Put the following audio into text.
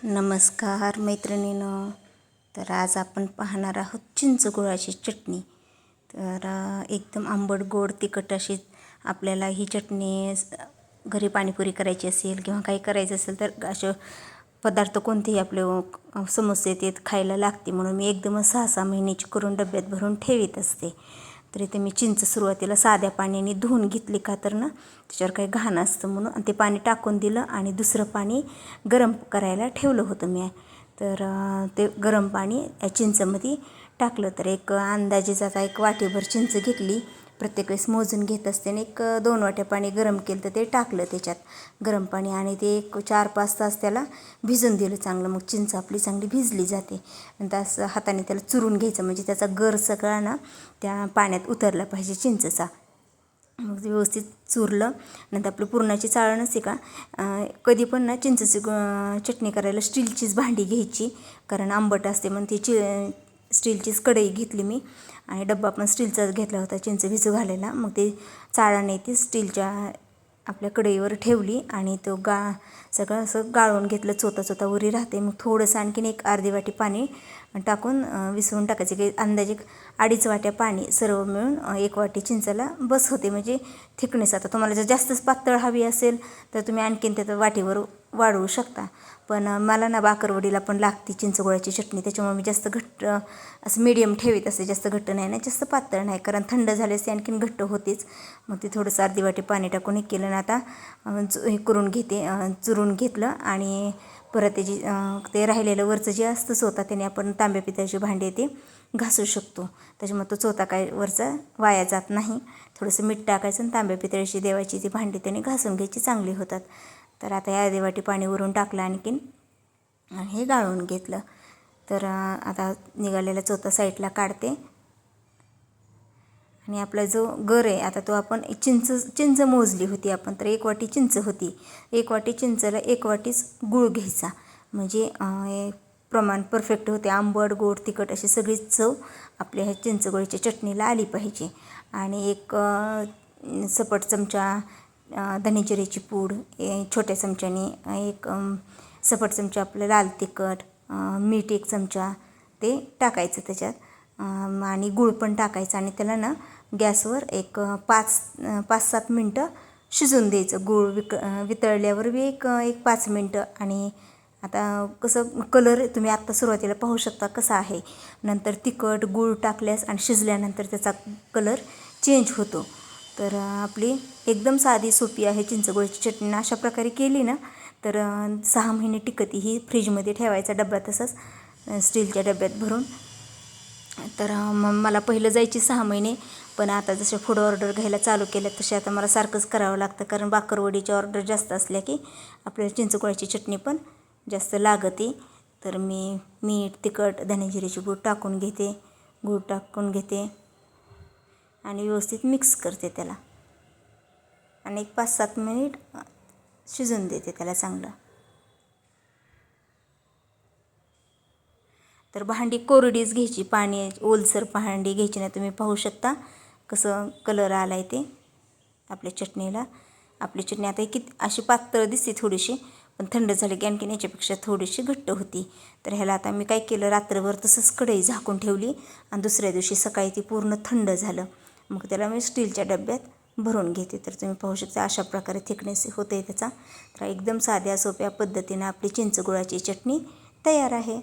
नमस्कार मैत्रिणींनो. तर आज आपण पाहणार आहोत चिंच गुळाची चटणी. तर एकदम आंबट गोड तिखट अशी आपल्याला ही चटणी घरी पाणीपुरी करायची असेल किंवा काही करायचं असेल तर असे पदार्थ कोणतेही आपले समोसे ते खायला लागते, म्हणून मी एकदमच 6-6 महिन्याची करून डब्यात भरून ठेवीत असते. तर इथे मी चिंच सुरुवातीला साध्या पाण्याने धुवून घेतली, का तर ना त्याच्यावर काही घाण असतं म्हणून, आणि ते पाणी टाकून दिलं आणि दुसरं पाणी गरम करायला ठेवलं होतं मी. तर ते गरम पाणी या चिंचमध्ये टाकलं. तर एक अंदाजेच आता एक वाटीभर चिंच घेतली, प्रत्येक वेळेस मोजून घेत असते, आणि 1-2 वाट्या पाणी गरम केलं तर ते टाकलं त्याच्यात गरम पाणी, आणि ते 4-5 तास त्याला भिजून दिलं चांगलं. मग चिंच आपली चांगली भिजली जाते. नंतर असं हाताने त्याला चुरून घ्यायचं, म्हणजे त्याचा गर सगळा ना त्या पाण्यात उतरला पाहिजे चिंचचा. मग ते व्यवस्थित चुरलं. नंतर आपलं पुरणाची चाळण नसते का, कधी पण ना चिंचेची चटणी करायला स्टीलचीच भांडी घ्यायची, कारण आंबट असते. मग ती स्टीलचीच कढई घेतली मी, आणि डब्बा पण स्टीलचाच घेतला होता चिंच भिजू घालायला. मग ते चाळण ती स्टीलच्या आपल्या कढईवर ठेवली, आणि तो सगळं असं गाळून घेतलं, चोता उरी राहते. मग थोडंसं आणखीन एक अर्धी वाटी पाणी टाकून विसरून टाकायचे, की अंदाजे 2.5 वाट्या पाणी सर्व मिळून 1 वाटी चिंचेला बस होते, म्हणजे थिकनेस. आता तुम्हाला जर जास्तच पातळ हवी असेल तर तुम्ही आणखीन त्यात वाटीवर वाढवू शकता. पण मला ना बाकरवडीला पण लागते चिंचगुळाची चटणी, त्याच्यामुळे मी जास्त घट्ट असं मीडियम ठेवीत असते, जास्त घट्ट नाही ना जास्त पातळ नाही, कारण थंड झाले असते आणखीन घट्ट होतेच. मग ते थोडंसं अर्धी वाटी पाणी टाकून हे केलं ना, आता हे करून घेते, चुरून घेतलं. आणि परत त्याची ते राहिलेलं वरचं जे असतं चोथा, त्याने आपण तांब्या पितळाची भांडी ते घासू शकतो, त्याच्यामुळे तो चोथा काय वरचा वाया जात नाही. थोडंसं मीठ टाकायचं आणि तांब्या पितळाची देवाची ती भांडी त्याने घासून घ्यायची, चांगली होतात. तर आता या अर्धी वाटी पाणी वरून टाकलं आणखीन, आणि हे गाळून घेतलं. तर आता निघालेला चोथा साईडला काढते, आणि आपला जो गर आहे आता तो आपण चिंच मोजली होती आपण, तर 1 वाटी चिंच होती. 1 वाटी चिंचला 1 वाटीच गूळ घ्यायचा, म्हणजे प्रमाण परफेक्ट होते. आंबट गोड तिखट अशी सगळी चव आपल्या ह्या चिंचगुळाच्या चटणीला आली पाहिजे. आणि एक सपट चमचा धनेजिऱ्याची पूड, छोट्या चमच्याने एक सपट चमचा आपलं लाल तिखट, मीठ 1 चमचा ते टाकायचं त्याच्यात, आणि गूळ पण टाकायचं, आणि त्याला ना गॅसवर एक 5-7 मिनटं शिजून द्यायचं. गूळ वितळल्यावर बी एक 5 मिनटं. आणि आता कसं कलर तुम्ही आत्ता सुरुवातीला पाहू शकता कसा आहे, नंतर तिखट गूळ टाकल्यास आणि शिजल्यानंतर त्याचा कलर चेंज होतो. तर आपली एकदम साधी सोपी आहे चिंचगुळाची चटणी. अशा प्रकारे केली ना तर 6 महिने टिकते. ही फ्रीजमध्ये ठेवायचा डब्बा तसंच स्टीलच्या डब्यात भरून. तर मला पहिलं जायची 6 महिने, पण आता जसे फूड ऑर्डर घ्यायला चालू केल्या तसे आता मला सारखंच करावं लागतं, कारण बाकरवडीची ऑर्डर जास्त असल्या की आपल्याला चिंचगुळाची चटणी पण जास्त लागते. तर मी मीठ तिखट धनेजिऱ्याची पूड टाकून घेते, गूळ टाकून घेते, आणि व्यवस्थित मिक्स करते त्याला, आणि एक 5-7 मिनिट शिजून देते त्याला चांगलं. तर भांडी कोरडीच घ्यायची, पाणी ओलसर भांडी घ्यायची नाही. तुम्ही पाहू शकता कसं कलर आला आहे ते आपल्या चटणीला. आपली चटणी आता किती अशी पातळ दिसते थोडीशी, पण थंड झाली की आणखीन याच्यापेक्षा थोडीशी घट्ट होती. तर ह्याला आता मी काय केलं, रात्रभर तसंच कढई झाकून ठेवली, आणि दुसऱ्या दिवशी सकाळी ती पूर्ण थंड झालं. मग त्याला मी स्टीलच्या डब्यात भरून घेते. तर तुम्ही पाहू शकता अशा प्रकारे थिकनेस होते त्याचा. तर एकदम साध्या सोप्या पद्धतीनं आपली चिंचगुळाची चटणी तयार आहे.